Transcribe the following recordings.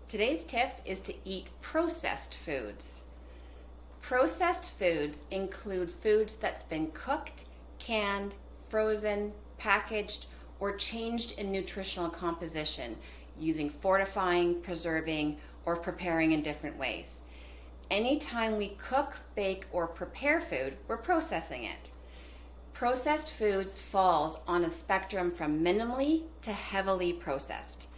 Today's tip is to eat processed foods. Processed foods include foods that's been cooked, canned, frozen, packaged, or changed in nutritional composition using fortifying, preserving, or preparing in different ways. Anytime we cook, bake, or prepare food, we're processing it. Processed foods falls on a spectrum from minimally to heavily processed.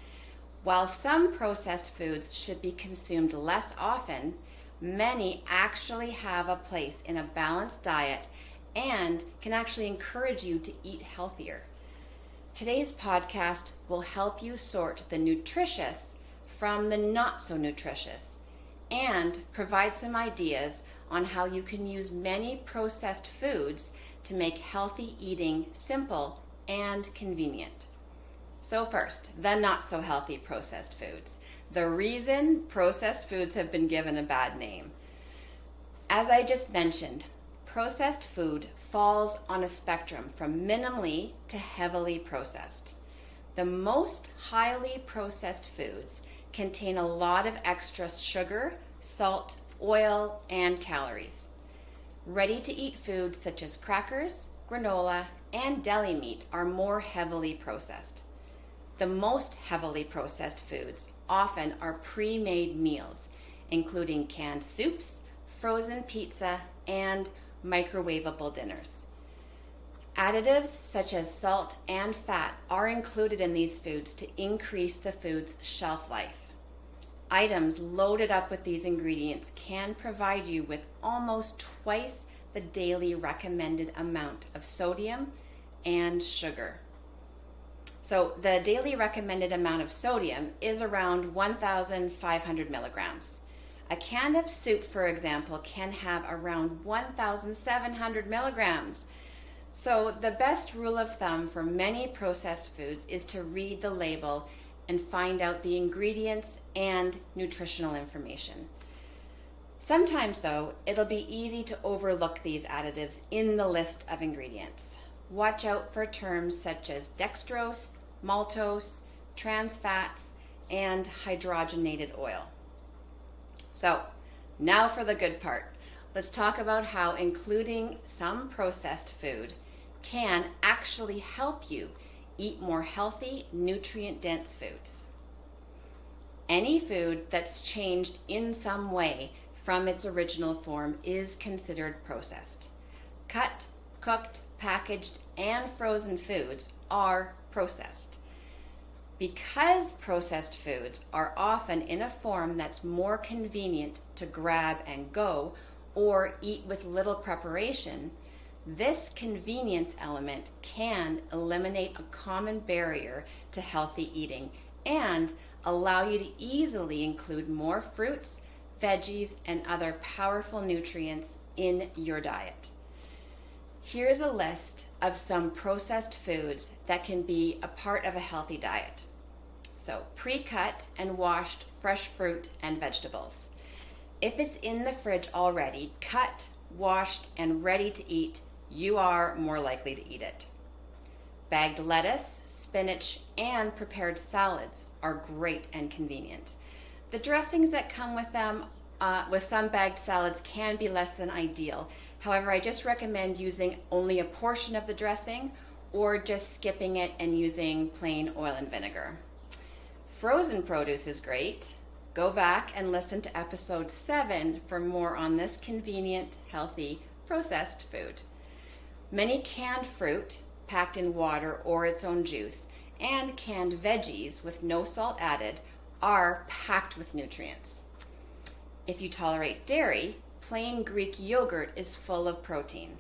While some processed foods should be consumed less often, many actually have a place in a balanced diet and can actually encourage you to eat healthier. Today's podcast will help you sort the nutritious from the not-so-nutritious and provide some ideas on how you can use many processed foods to make healthy eating simple and convenient. So first, the not-so-healthy processed foods. The reason processed foods have been given a bad name. As I just mentioned, processed food falls on a spectrum from minimally to heavily processed. The most highly processed foods contain a lot of extra sugar, salt, oil, and calories. Ready-to-eat foods such as crackers, granola, and deli meat are more heavily processed. The most heavily processed foods often are pre-made meals, including canned soups, frozen pizza, and microwavable dinners. Additives such as salt and fat are included in these foods to increase the food's shelf life. Items loaded up with these ingredients can provide you with almost twice the daily recommended amount of sodium and sugar. So the daily recommended amount of sodium is around 1,500 milligrams. A can of soup, for example, can have around 1,700 milligrams. So the best rule of thumb for many processed foods is to read the label and find out the ingredients and nutritional information. Sometimes, though, it'll be easy to overlook these additives in the list of ingredients. Watch out for terms such as dextrose, maltose, trans fats, and hydrogenated oil. So, now for the good part. Let's talk about how including some processed food can actually help you eat more healthy, nutrient-dense foods. Any food that's changed in some way from its original form is considered processed. Cut, cooked, packaged, and frozen foods are processed. Because processed foods are often in a form that's more convenient to grab and go or eat with little preparation, this convenience element can eliminate a common barrier to healthy eating and allow you to easily include more fruits, veggies, and other powerful nutrients in your diet. Here's a list of some processed foods that can be a part of a healthy diet. So, pre-cut and washed fresh fruit and vegetables. If it's in the fridge already, cut, washed, and ready to eat, you are more likely to eat it. Bagged lettuce, spinach, and prepared salads are great and convenient. The dressings that come with them, with some bagged salads, can be less than ideal. However, I just recommend using only a portion of the dressing or just skipping it and using plain oil and vinegar. Frozen produce is great. Go back and listen to episode 7 for more on this convenient, healthy, processed food. Many canned fruit packed in water or its own juice and canned veggies with no salt added are packed with nutrients. If you tolerate dairy, plain Greek yogurt is full of protein.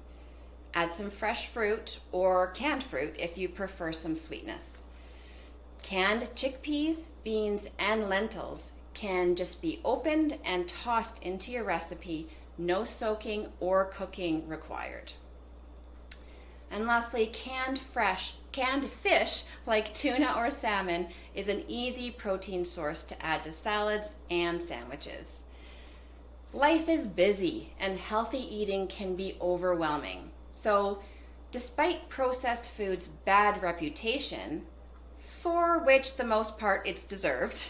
Add some fresh fruit or canned fruit if you prefer some sweetness. Canned chickpeas, beans, and lentils can just be opened and tossed into your recipe, no soaking or cooking required. And lastly, canned fish like tuna or salmon is an easy protein source to add to salads and sandwiches. Life is busy and healthy eating can be overwhelming. So, despite processed food's bad reputation, for which the most part it's deserved,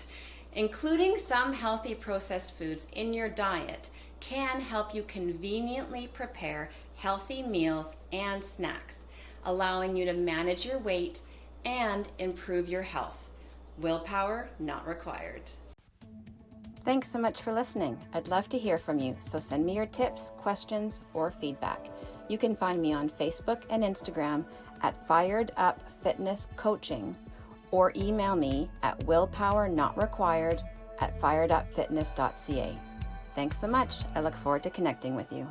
Including some healthy processed foods in your diet can help you conveniently prepare healthy meals and snacks, allowing you to manage your weight and improve your health. Willpower not required. Thanks so much for listening. I'd love to hear from you, so send me your tips, questions, or feedback. You can find me on Facebook and Instagram at Fired Up Fitness Coaching, or email me at willpowernotrequired@firedupfitness.ca. Thanks so much. I look forward to connecting with you.